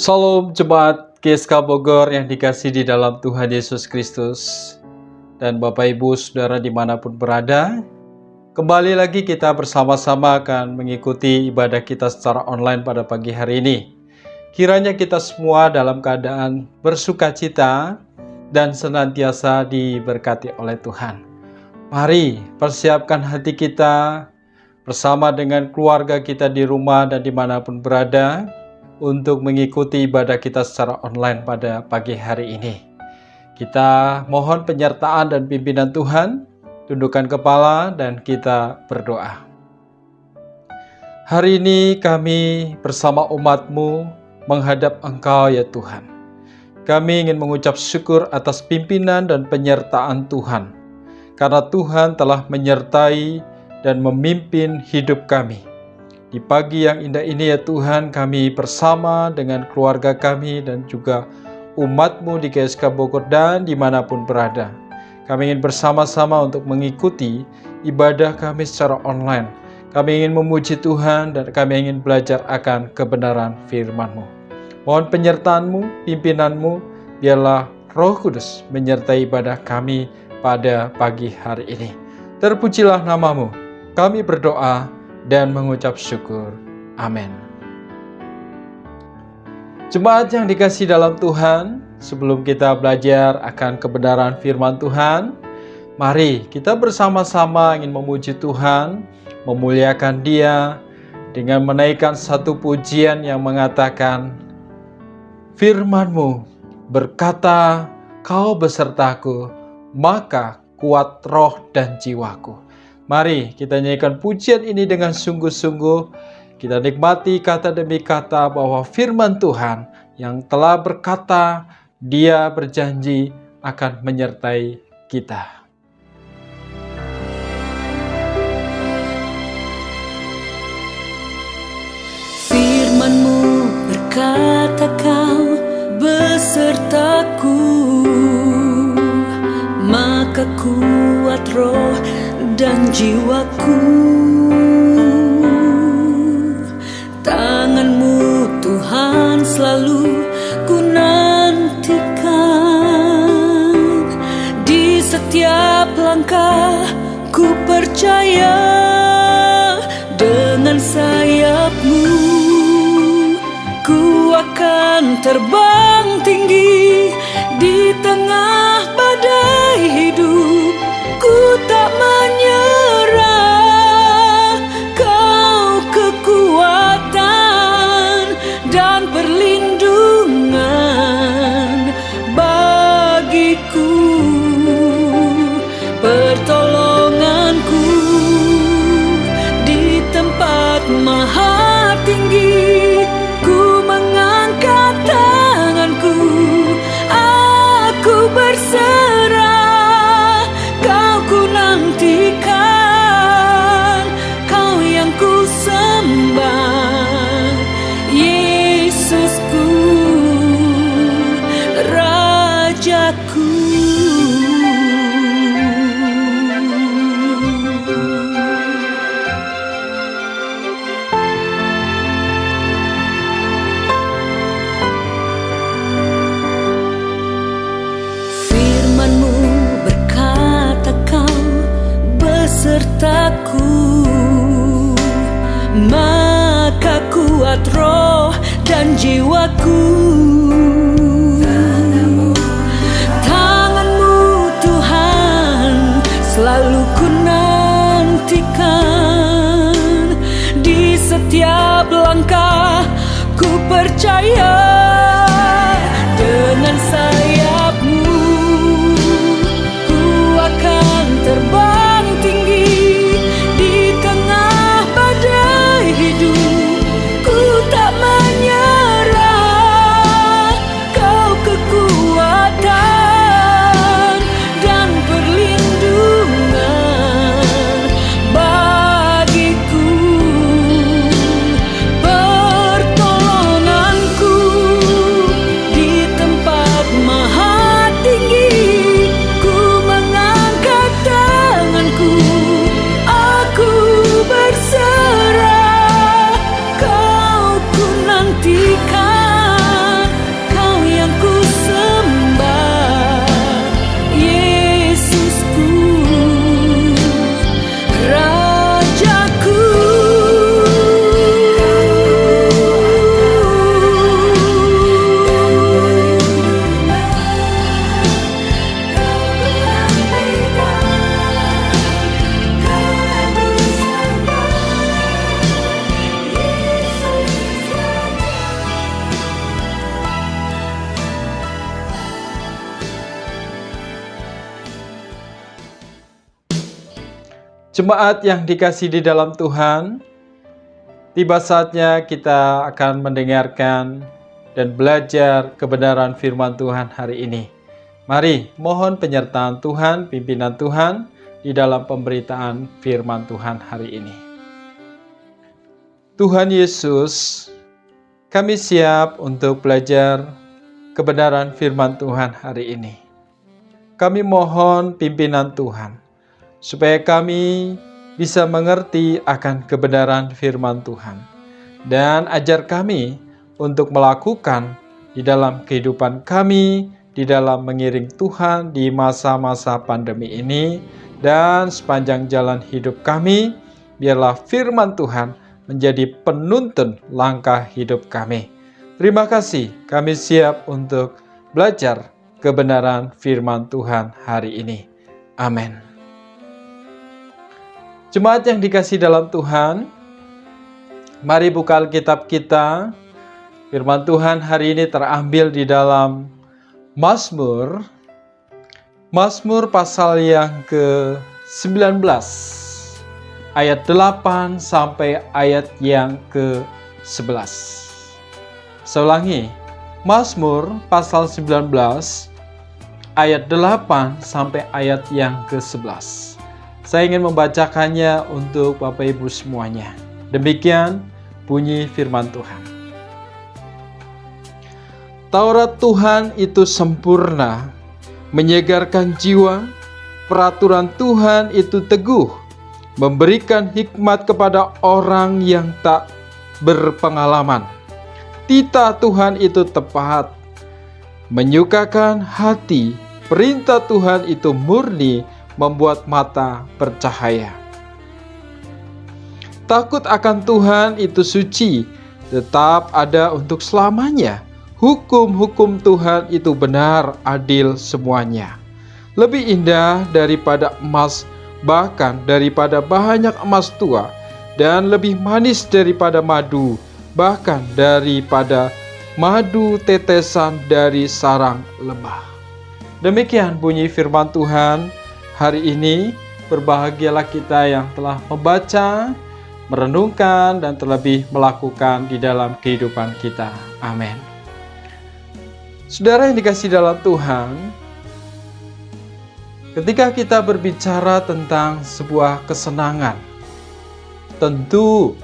Salam jemaat GSK Bogor yang dikasihi di dalam Tuhan Yesus Kristus. Dan Bapak Ibu Saudara dimanapun berada, kembali lagi kita bersama-sama akan mengikuti ibadah kita secara online pada pagi hari ini. Kiranya kita semua dalam keadaan bersukacita dan senantiasa diberkati oleh Tuhan. Mari persiapkan hati kita bersama dengan keluarga kita di rumah dan dimanapun berada, untuk mengikuti ibadah kita secara online pada pagi hari ini. Kita mohon penyertaan dan pimpinan Tuhan, tundukkan kepala dan kita berdoa. Hari ini kami bersama umat-Mu menghadap Engkau ya Tuhan. Kami ingin mengucap syukur atas pimpinan dan penyertaan Tuhan, karena Tuhan telah menyertai dan memimpin hidup kami. Di pagi yang indah ini ya Tuhan, kami bersama dengan keluarga kami dan juga umat-Mu di GSK Bogor dan dimanapun berada. Kami ingin bersama-sama untuk mengikuti ibadah kami secara online. Kami ingin memuji Tuhan dan kami ingin belajar akan kebenaran firman-Mu. Mohon penyertaan-Mu, pimpinan-Mu, biarlah Roh Kudus menyertai ibadah kami pada pagi hari ini. Terpujilah nama-Mu. Kami berdoa dan mengucap syukur. Amin. Jemaat yang dikasihi dalam Tuhan, sebelum kita belajar akan kebenaran firman Tuhan, mari kita bersama-sama ingin memuji Tuhan, memuliakan Dia dengan menaikkan satu pujian yang mengatakan, firman-Mu berkata, Kau besertaku, maka kuat roh dan jiwaku. Mari kita nyanyikan pujian ini dengan sungguh-sungguh. Kita nikmati kata demi kata bahwa firman Tuhan yang telah berkata, Dia berjanji akan menyertai kita. Firman-Mu berkata, Kau besertaku, maka kuat roh dan jiwaku. Tangan-Mu Tuhan selalu ku nantikan. Di setiap langkah ku percaya, dengan sayap-Mu ku akan terbang tinggi. Di tengah badai hidup ku tak menyerah. Kau kekuatan dan perlindungan bagiku, pertolonganku di tempat maha tinggi. Ku mengangkat tanganku, aku berserah. Kau ku nantikan, Kau yang ku sembah, Yesusku, Rajaku. Firman-Mu berkata, Kau besertaku, maka kuat roh dan jiwaku. Tangan-Mu Tuhan selalu ku nantikan. Di setiap langkah ku percaya, dengan sayap-Mu ku akan terbang tinggi. Di tengah badai hidup ku tak menyerah. Jemaat yang dikasih di dalam Tuhan, tiba saatnya kita akan mendengarkan dan belajar kebenaran firman Tuhan hari ini. Mari mohon penyertaan Tuhan, pimpinan Tuhan di dalam pemberitaan firman Tuhan hari ini. Tuhan Yesus, kami siap untuk belajar kebenaran firman Tuhan hari ini. Kami mohon pimpinan Tuhan, supaya kami bisa mengerti akan kebenaran firman Tuhan. Dan ajar kami untuk melakukan di dalam kehidupan kami, di dalam mengiring Tuhan di masa-masa pandemi ini, dan sepanjang jalan hidup kami, biarlah firman Tuhan menjadi penuntun langkah hidup kami. Terima kasih, kami siap untuk belajar kebenaran firman Tuhan hari ini. Amin. Jemaat yang dikasih dalam Tuhan, mari buka Alkitab kita. Firman Tuhan hari ini terambil di dalam Mazmur pasal yang ke-19, ayat 8 sampai ayat yang ke-11. Saya ulangi, Mazmur pasal 19, ayat 8 sampai ayat yang ke-11. Saya ingin membacakannya untuk Bapak Ibu semuanya. Demikian bunyi firman Tuhan. Taurat Tuhan itu sempurna, menyegarkan jiwa. Peraturan Tuhan itu teguh, memberikan hikmat kepada orang yang tak berpengalaman. Titah Tuhan itu tepat, menyukakan hati. Perintah Tuhan itu murni, membuat mata bercahaya. Takut akan Tuhan itu suci, tetap ada untuk selamanya. Hukum-hukum Tuhan itu benar, adil semuanya. Lebih indah daripada emas, bahkan daripada banyak emas tua, dan lebih manis daripada madu, bahkan daripada madu tetesan dari sarang lebah. Demikian bunyi firman Tuhan. Hari ini berbahagialah kita yang telah membaca, merenungkan, dan terlebih melakukan di dalam kehidupan kita. Amin. Saudara yang dikasih dalam Tuhan, ketika kita berbicara tentang sebuah kesenangan, tentu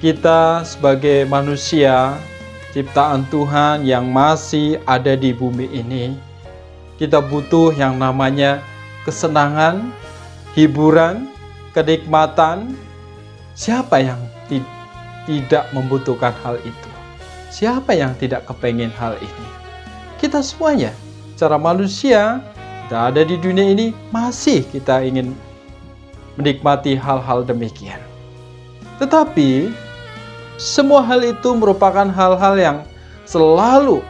kita sebagai manusia, ciptaan Tuhan yang masih ada di bumi ini, kita butuh yang namanya kesenangan, hiburan, kenikmatan. Siapa yang tidak membutuhkan hal itu? Siapa yang tidak kepengen hal ini? Kita semuanya, secara manusia, kita ada di dunia ini, masih kita ingin menikmati hal-hal demikian. Tetapi, semua hal itu merupakan hal-hal yang selalu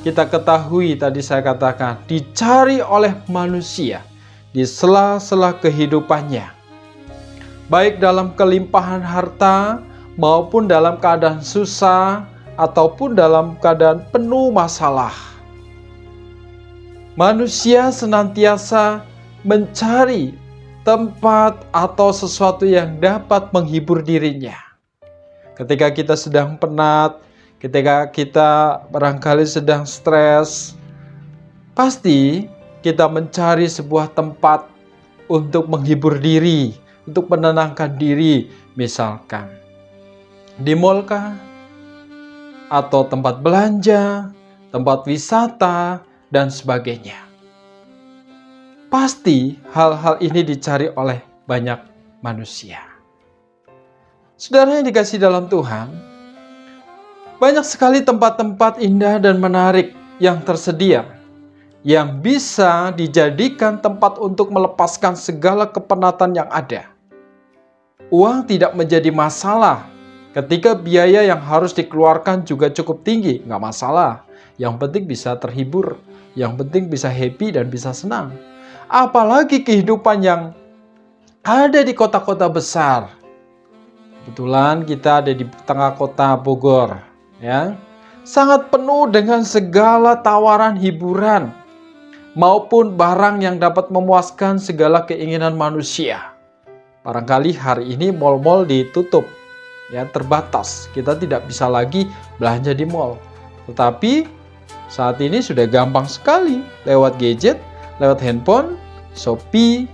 kita ketahui, tadi saya katakan, dicari oleh manusia di sela-sela kehidupannya. Baik dalam kelimpahan harta maupun dalam keadaan susah ataupun dalam keadaan penuh masalah. Manusia senantiasa mencari tempat atau sesuatu yang dapat menghibur dirinya. Ketika kita sedang penat, ketika kita barangkali sedang stres, pasti kita mencari sebuah tempat untuk menghibur diri, untuk menenangkan diri, misalkan di mall kah? Atau tempat belanja, tempat wisata, dan sebagainya. Pasti hal-hal ini dicari oleh banyak manusia. Saudara yang dikasih dalam Tuhan, banyak sekali tempat-tempat indah dan menarik yang tersedia, yang bisa dijadikan tempat untuk melepaskan segala kepenatan yang ada. Uang tidak menjadi masalah, ketika biaya yang harus dikeluarkan juga cukup tinggi, nggak masalah. Yang penting bisa terhibur, yang penting bisa happy dan bisa senang. Apalagi kehidupan yang ada di kota-kota besar. Kebetulan kita ada di tengah kota Bogor, ya, sangat penuh dengan segala tawaran hiburan, maupun barang yang dapat memuaskan segala keinginan manusia. Barangkali hari ini mal-mal ditutup, ya, terbatas. Kita tidak bisa lagi belanja di mal. Tetapi saat ini sudah gampang sekali lewat gadget, lewat handphone, Shopee,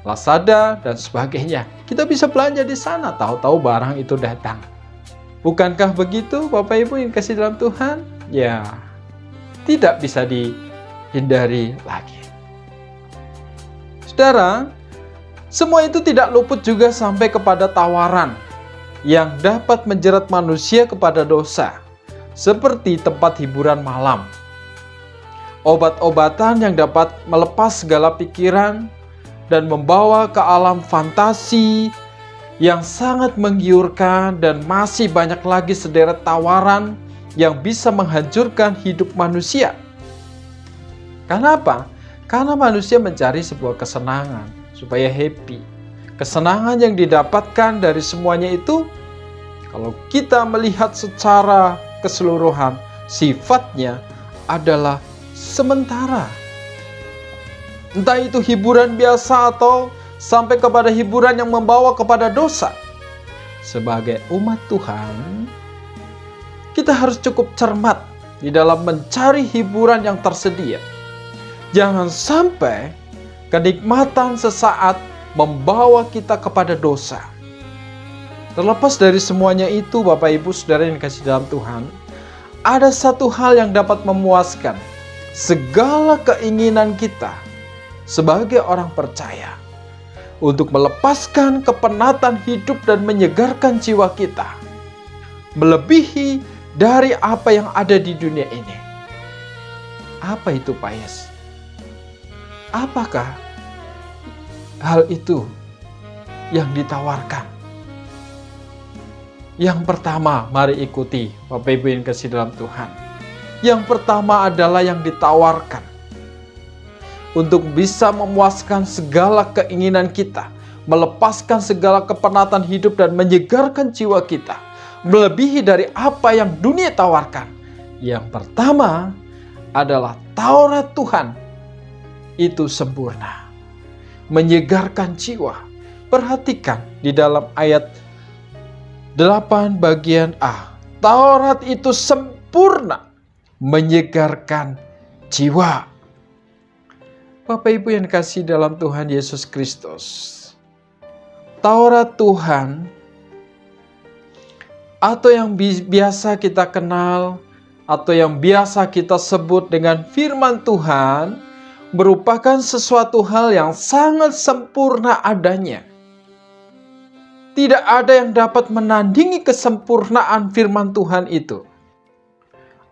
Lazada, dan sebagainya. Kita bisa belanja di sana, tahu-tahu barang itu datang. Bukankah begitu, Bapak Ibu yang kasih dalam Tuhan? Ya, tidak bisa dihindari lagi. Saudara, semua itu tidak luput juga sampai kepada tawaran yang dapat menjerat manusia kepada dosa, seperti tempat hiburan malam, obat-obatan yang dapat melepas segala pikiran dan membawa ke alam fantasi yang sangat menggiurkan, dan masih banyak lagi sederet tawaran yang bisa menghancurkan hidup manusia. Kenapa? Karena manusia mencari sebuah kesenangan supaya happy. Kesenangan yang didapatkan dari semuanya itu, kalau kita melihat secara keseluruhan, sifatnya adalah sementara. Entah itu hiburan biasa atau sampai kepada hiburan yang membawa kepada dosa. Sebagai umat Tuhan, kita harus cukup cermat di dalam mencari hiburan yang tersedia. Jangan sampai kenikmatan sesaat membawa kita kepada dosa. Terlepas dari semuanya itu, Bapak Ibu Saudara yang dikasihi dalam Tuhan, ada satu hal yang dapat memuaskan segala keinginan kita sebagai orang percaya, untuk melepaskan kepenatan hidup dan menyegarkan jiwa kita, melebihi dari apa yang ada di dunia ini. Apa itu, Pak Yes? Apakah hal itu yang ditawarkan? Yang pertama, mari ikuti, Bapak Ibu yang kasih dalam Tuhan. Yang pertama adalah yang ditawarkan untuk bisa memuaskan segala keinginan kita, melepaskan segala kepenatan hidup dan menyegarkan jiwa kita, melebihi dari apa yang dunia tawarkan. Yang pertama adalah Taurat Tuhan itu sempurna, menyegarkan jiwa. Perhatikan di dalam ayat 8 bagian A. Taurat itu sempurna, menyegarkan jiwa. Bapak Ibu yang dikasihi dalam Tuhan Yesus Kristus, Taurat Tuhan atau yang biasa kita kenal atau yang biasa kita sebut dengan firman Tuhan merupakan sesuatu hal yang sangat sempurna adanya. Tidak ada yang dapat menandingi kesempurnaan firman Tuhan itu.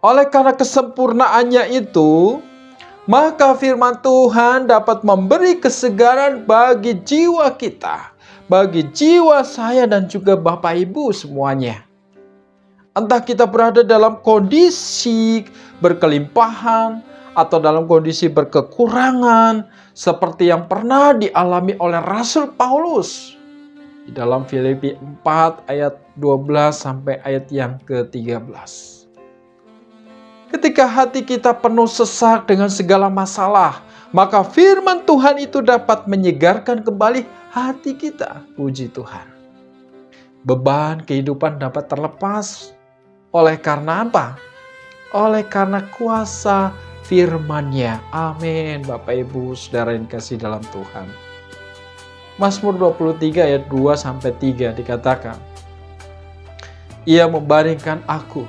Oleh karena kesempurnaannya itu, maka firman Tuhan dapat memberi kesegaran bagi jiwa kita, bagi jiwa saya dan juga Bapak Ibu semuanya. Entah kita berada dalam kondisi berkelimpahan atau dalam kondisi berkekurangan, seperti yang pernah dialami oleh Rasul Paulus di dalam Filipi 4 ayat 12 sampai ayat yang ke-13. Ketika hati kita penuh sesak dengan segala masalah, maka firman Tuhan itu dapat menyegarkan kembali hati kita. Puji Tuhan. Beban kehidupan dapat terlepas. Oleh karena apa? Oleh karena kuasa firman-Nya. Amin. Bapak Ibu Saudara yang kasih dalam Tuhan. Mazmur 23 ayat 2 sampai 3 dikatakan, Ia membaringkan aku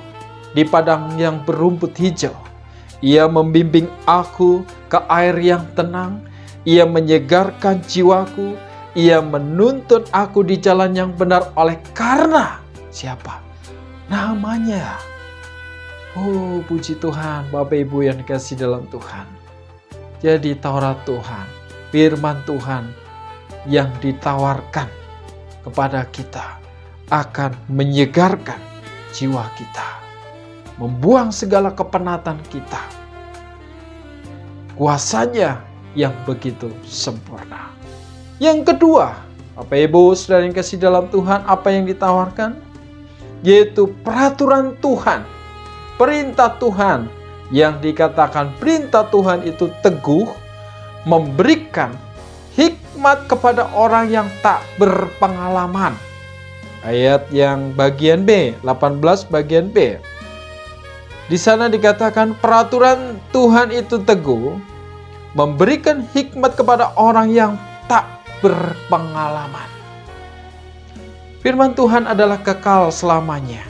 di padang yang berumput hijau. Ia membimbing aku ke air yang tenang. Ia menyegarkan jiwaku. Ia menuntun aku di jalan yang benar oleh karena siapa? Namanya. Oh, puji Tuhan, Bapak Ibu yang dikasihi dalam Tuhan. Jadi Taurat Tuhan, firman Tuhan yang ditawarkan kepada kita akan menyegarkan jiwa kita, membuang segala kepenatan kita. Kuasanya yang begitu sempurna. Yang kedua, Bapak Ibu Saudara yang kasih dalam Tuhan, apa yang ditawarkan? Yaitu peraturan Tuhan, perintah Tuhan, yang dikatakan perintah Tuhan itu teguh, memberikan hikmat hikmat kepada orang yang tak berpengalaman. Ayat yang bagian B, 18 bagian B. Di sana dikatakan peraturan Tuhan itu teguh, memberikan hikmat kepada orang yang tak berpengalaman. Firman Tuhan adalah kekal selamanya.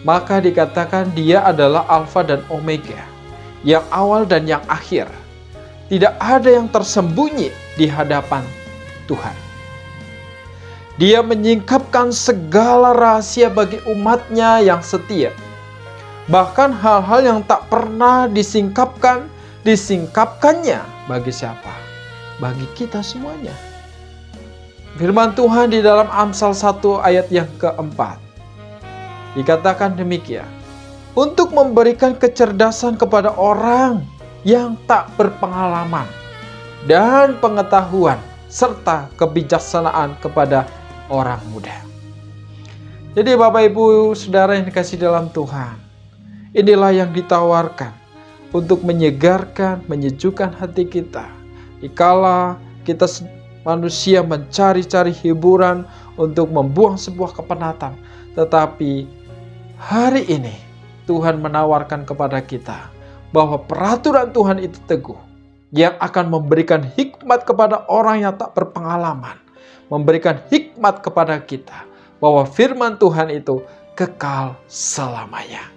Maka dikatakan dia adalah Alfa dan Omega, yang awal dan yang akhir. Tidak ada yang tersembunyi di hadapan Tuhan. Dia menyingkapkan segala rahasia bagi umatnya yang setia. Bahkan hal-hal yang tak pernah disingkapkannya bagi siapa? Bagi kita semuanya. Firman Tuhan di dalam Amsal 1 ayat yang keempat. Dikatakan demikian. Untuk memberikan kecerdasan kepada orang yang tak berpengalaman dan pengetahuan serta kebijaksanaan kepada orang muda. Jadi Bapak Ibu Saudara yang dikasihi dalam Tuhan, inilah yang ditawarkan untuk menyegarkan, menyejukkan hati kita. Dikala kita manusia mencari-cari hiburan untuk membuang sebuah kepenatan, tetapi hari ini Tuhan menawarkan kepada kita bahwa peraturan Tuhan itu teguh, yang akan memberikan hikmat kepada orang yang tak berpengalaman, memberikan hikmat kepada kita, bahwa firman Tuhan itu kekal selamanya.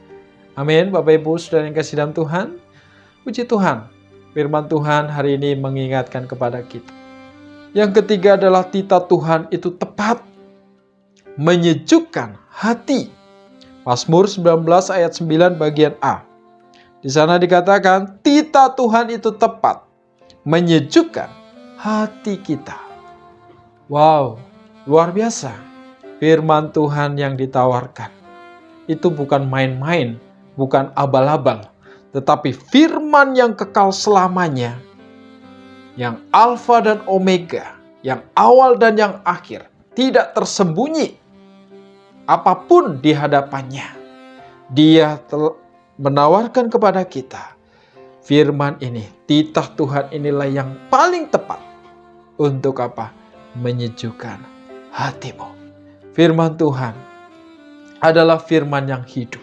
Amin. Bapak Ibu Saudara yang kasih dalam Tuhan, puji Tuhan, firman Tuhan hari ini mengingatkan kepada kita. Yang ketiga adalah titah Tuhan itu tepat, menyejukkan hati. Mazmur 19 ayat 9 bagian A. Di sana dikatakan titah Tuhan itu tepat, menyejukkan hati kita. Wow, luar biasa. Firman Tuhan yang ditawarkan itu bukan main-main, bukan abal-abal, tetapi firman yang kekal selamanya, yang Alfa dan Omega, yang awal dan yang akhir, tidak tersembunyi apapun di hadapannya. Dia menawarkan kepada kita firman ini, titah Tuhan inilah yang paling tepat untuk apa? Menyejukkan hatimu. Firman Tuhan adalah firman yang hidup.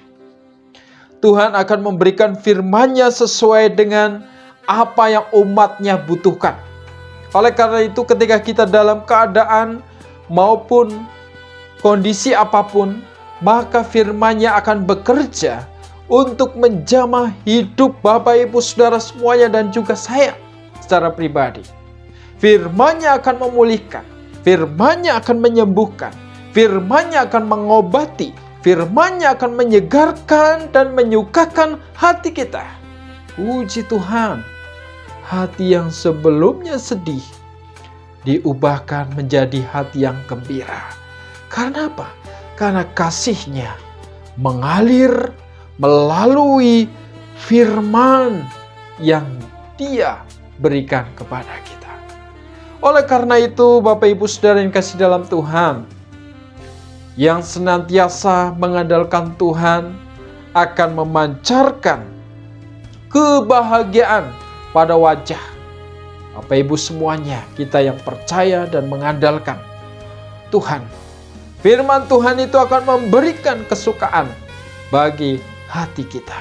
Tuhan akan memberikan firman-Nya sesuai dengan apa yang umatnya butuhkan. Oleh karena itu ketika kita dalam keadaan maupun kondisi apapun, maka firman-Nya akan bekerja untuk menjamah hidup Bapak Ibu Saudara semuanya dan juga saya secara pribadi. Firman-Nya akan memulihkan, firman-Nya akan menyembuhkan, firman-Nya akan mengobati, firman-Nya akan menyegarkan dan menyukakan hati kita. Puji Tuhan, hati yang sebelumnya sedih diubahkan menjadi hati yang gembira. Karena apa? Karena kasih-Nya mengalir melalui firman yang Dia berikan kepada kita. Oleh karena itu, Bapak Ibu Saudara yang kasih dalam Tuhan, yang senantiasa mengandalkan Tuhan akan memancarkan kebahagiaan pada wajah Bapak Ibu semuanya, kita yang percaya dan mengandalkan Tuhan. Firman Tuhan itu akan memberikan kesukaan bagi hati kita.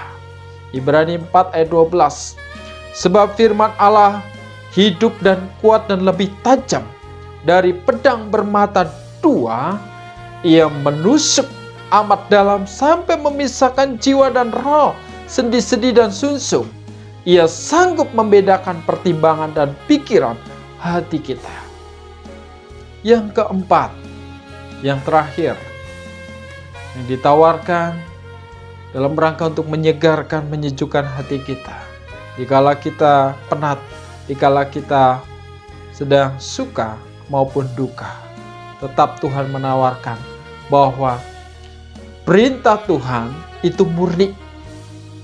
Ibrani 4 ayat 12. Sebab firman Allah hidup dan kuat dan lebih tajam dari pedang bermata dua. Ia menusuk amat dalam sampai memisahkan jiwa dan roh, sendi-sendi dan sumsum. Ia sanggup membedakan pertimbangan dan pikiran hati kita. Yang keempat, yang terakhir, yang ditawarkan dalam rangka untuk menyegarkan, menyejukkan hati kita. Dikala kita penat, dikala kita sedang suka maupun duka, tetap Tuhan menawarkan bahwa perintah Tuhan itu murni,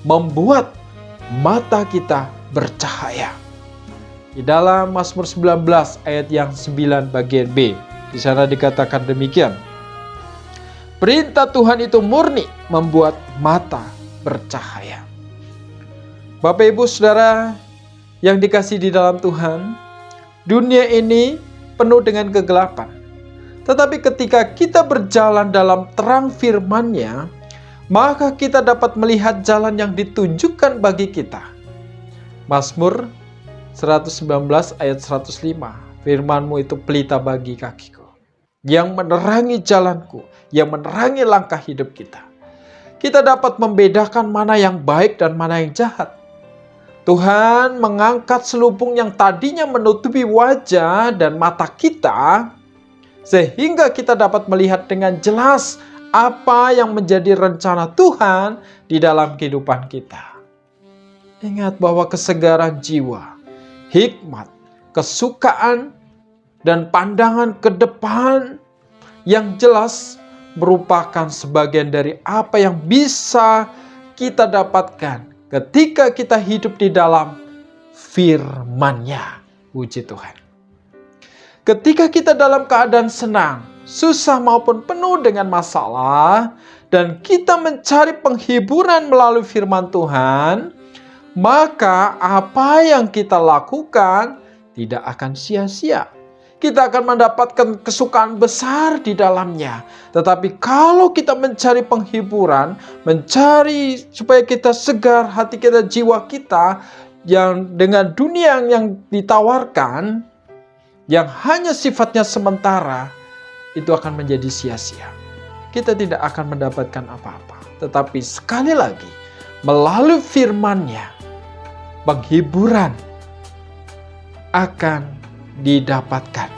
membuat mata kita bercahaya. Di dalam Mazmur 19 ayat yang 9 bagian B, di sana dikatakan demikian. Perintah Tuhan itu murni, membuat mata bercahaya. Bapak Ibu Saudara yang dikasihi di dalam Tuhan, dunia ini penuh dengan kegelapan. Tetapi ketika kita berjalan dalam terang firman-Nya, maka kita dapat melihat jalan yang ditunjukkan bagi kita. Mazmur 119 ayat 105. Firman-Mu itu pelita bagi kakiku, yang menerangi jalanku, yang menerangi langkah hidup kita. Kita dapat membedakan mana yang baik dan mana yang jahat. Tuhan mengangkat selubung yang tadinya menutupi wajah dan mata kita, sehingga kita dapat melihat dengan jelas apa yang menjadi rencana Tuhan di dalam kehidupan kita. Ingat bahwa kesegaran jiwa, hikmat, kesukaan, dan pandangan ke depan yang jelas merupakan sebagian dari apa yang bisa kita dapatkan ketika kita hidup di dalam firman-Nya. Puji Tuhan. Ketika kita dalam keadaan senang, susah maupun penuh dengan masalah, dan kita mencari penghiburan melalui firman Tuhan, maka apa yang kita lakukan tidak akan sia-sia. Kita akan mendapatkan kesukaan besar di dalamnya. Tetapi kalau kita mencari penghiburan, mencari supaya kita segar hati kita, jiwa kita, yang dengan dunia yang ditawarkan, yang hanya sifatnya sementara, itu akan menjadi sia-sia. Kita tidak akan mendapatkan apa-apa. Tetapi sekali lagi, melalui firman-Nya, penghiburan akan didapatkan.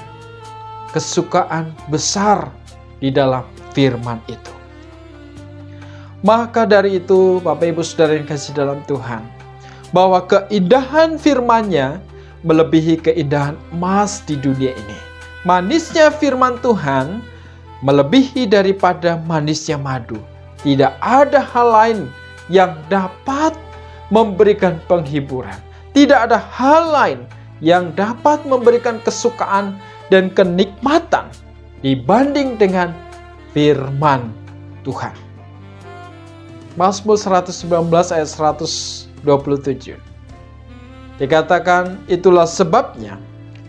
Kesukaan besar di dalam firman itu. Maka dari itu, Bapak Ibu Saudara yang kasih dalam Tuhan, bahwa keindahan firman-Nya melebihi keindahan emas di dunia ini. Manisnya firman Tuhan melebihi daripada manisnya madu. Tidak ada hal lain yang dapat memberikan penghiburan. Tidak ada hal lain yang dapat memberikan kesukaan dan kenikmatan dibanding dengan firman Tuhan. Mazmur 119 ayat 127. Dikatakan, itulah sebabnya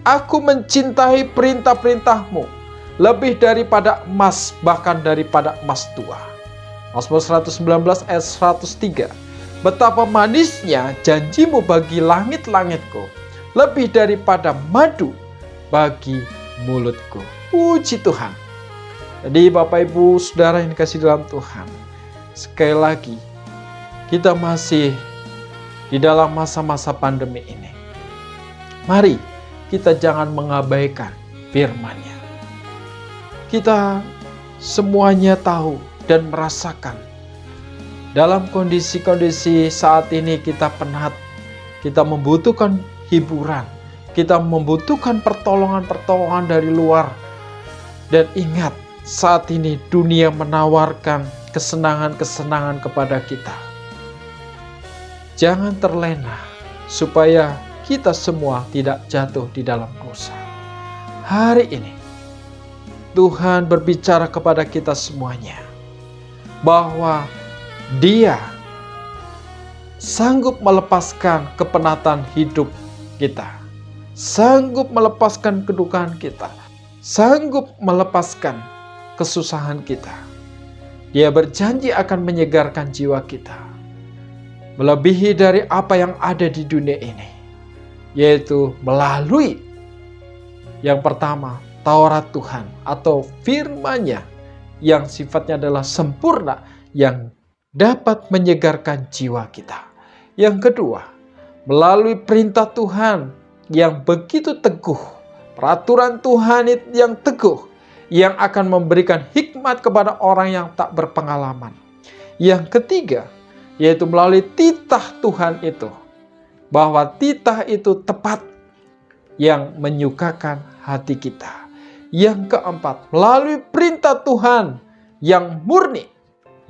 aku mencintai perintah-perintah-Mu lebih daripada emas, bahkan daripada emas tua. Mazmur 119 ayat 103. Betapa manisnya janji-Mu bagi langit-langitku, lebih daripada madu bagi mulutku. Puji Tuhan. Jadi Bapak Ibu Saudara yang dikasih dalam Tuhan, sekali lagi kita masih di dalam masa-masa pandemi ini. Mari kita jangan mengabaikan firman-Nya. Kita semuanya tahu dan merasakan dalam kondisi-kondisi saat ini kita penat, kita membutuhkan hiburan, kita membutuhkan pertolongan-pertolongan dari luar. Dan ingat, saat ini dunia menawarkan kesenangan-kesenangan kepada kita. Jangan terlena supaya kita semua tidak jatuh di dalam dosa. Hari ini Tuhan berbicara kepada kita semuanya bahwa Dia sanggup melepaskan kepenatan hidup kita, sanggup melepaskan kedukaan kita, sanggup melepaskan kesusahan kita. Dia berjanji akan menyegarkan jiwa kita, melebihi dari apa yang ada di dunia ini, yaitu melalui yang pertama, Taurat Tuhan atau firman-Nya yang sifatnya adalah sempurna, yang dapat menyegarkan jiwa kita. Yang kedua, melalui perintah Tuhan yang begitu teguh, peraturan Tuhan yang teguh, yang akan memberikan hikmat kepada orang yang tak berpengalaman. Yang ketiga, yaitu melalui titah Tuhan itu, bahwa titah itu tepat, yang menyukakan hati kita. Yang keempat, melalui perintah Tuhan yang murni,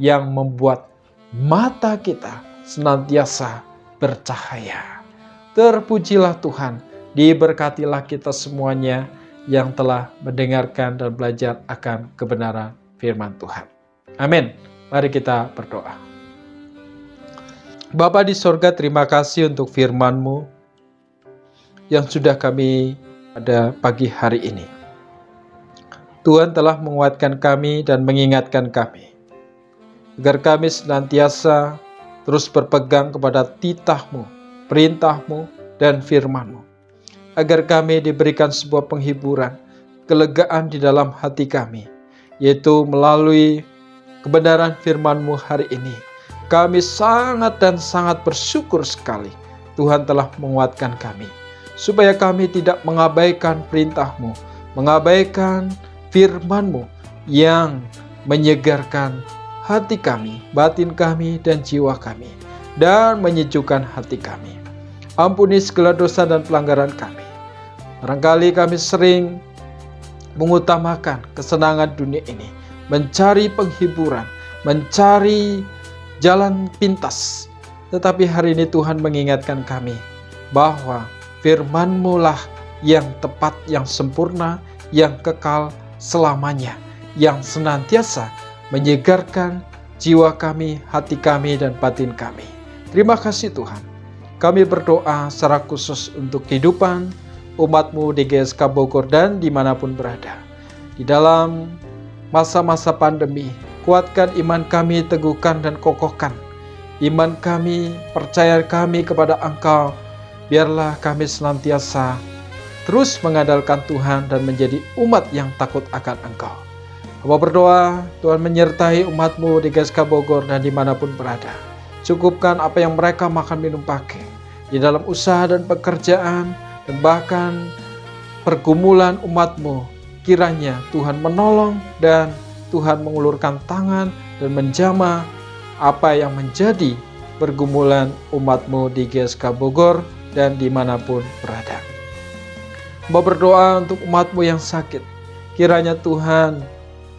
yang membuat mata kita senantiasa bercahaya. Terpujilah Tuhan, diberkatilah kita semuanya yang telah mendengarkan dan belajar akan kebenaran firman Tuhan. Amin. Mari kita berdoa. Bapa di sorga, terima kasih untuk firman-Mu yang sudah kami pada pagi hari ini. Tuhan telah menguatkan kami dan mengingatkan kami, agar kami senantiasa terus berpegang kepada titah-Mu, perintah-Mu, dan firman-Mu, agar kami diberikan sebuah penghiburan, kelegaan di dalam hati kami, yaitu melalui kebenaran firman-Mu hari ini. Kami sangat dan sangat bersyukur sekali Tuhan telah menguatkan kami, supaya kami tidak mengabaikan perintah-Mu, mengabaikan firman-Mu yang menyegarkan hati kami, batin kami, dan jiwa kami, dan menyejukkan hati kami. Ampuni segala dosa dan pelanggaran kami. Barangkali kami sering mengutamakan kesenangan dunia ini, mencari penghiburan, mencari jalan pintas. Tetapi hari ini Tuhan mengingatkan kami bahwa firman-Mu lah yang tepat, yang sempurna, yang kekal selamanya, yang senantiasa menyegarkan jiwa kami, hati kami, dan batin kami. Terima kasih Tuhan. Kami berdoa secara khusus untuk kehidupan umat-Mu di GSK Bogor dan dimanapun berada. Di dalam masa-masa pandemi, kuatkan iman kami, teguhkan dan kokohkan iman kami, percaya kami kepada Engkau. Biarlah kami senantiasa terus mengandalkan Tuhan dan menjadi umat yang takut akan Engkau. Hamba berdoa, Tuhan menyertai umat-Mu di GSK Bogor dan dimanapun berada. Cukupkan apa yang mereka makan minum pakai di dalam usaha dan pekerjaan, dan bahkan pergumulan umat-Mu. Kiranya Tuhan menolong dan Tuhan mengulurkan tangan dan menjamah apa yang menjadi pergumulan umat-Mu di GSK Bogor dan dimanapun berada. Hamba berdoa untuk umat-Mu yang sakit. Kiranya Tuhan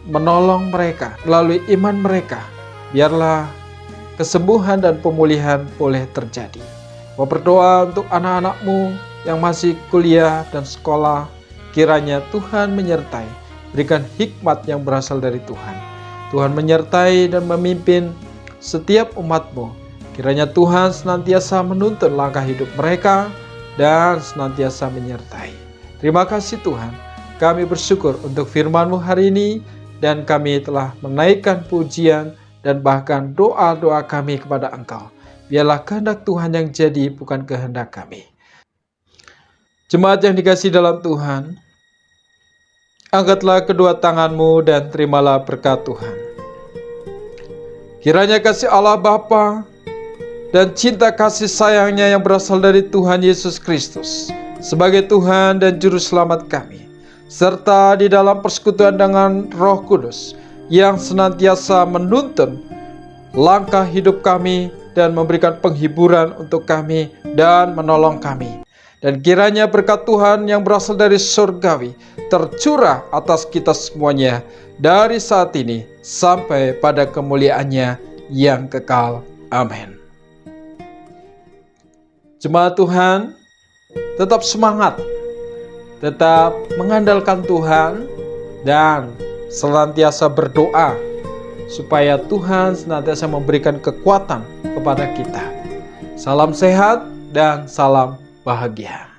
menolong mereka melalui iman mereka. Biarlah kesembuhan dan pemulihan boleh terjadi. Hamba berdoa untuk anak-anak-Mu yang masih kuliah dan sekolah. Kiranya Tuhan menyertai, berikan hikmat yang berasal dari Tuhan. Tuhan menyertai dan memimpin setiap umat-Mu. Kiranya Tuhan senantiasa menuntun langkah hidup mereka dan senantiasa menyertai. Terima kasih Tuhan, kami bersyukur untuk firman-Mu hari ini, dan kami telah menaikkan pujian dan bahkan doa-doa kami kepada Engkau. Biarlah kehendak Tuhan yang jadi, bukan kehendak kami. Jemaat yang dikasihi dalam Tuhan, angkatlah kedua tangan-Mu dan terimalah berkat Tuhan. Kiranya kasih Allah Bapa dan cinta kasih sayangnya yang berasal dari Tuhan Yesus Kristus sebagai Tuhan dan Juru Selamat kami, serta di dalam persekutuan dengan Roh Kudus yang senantiasa menuntun langkah hidup kami dan memberikan penghiburan untuk kami dan menolong kami. Dan kiranya berkat Tuhan yang berasal dari surgawi tercurah atas kita semuanya dari saat ini sampai pada kemuliaannya yang kekal. Amin. Jemaat Tuhan, tetap semangat, tetap mengandalkan Tuhan, dan senantiasa berdoa supaya Tuhan senantiasa memberikan kekuatan kepada kita. Salam sehat dan salam bahagia.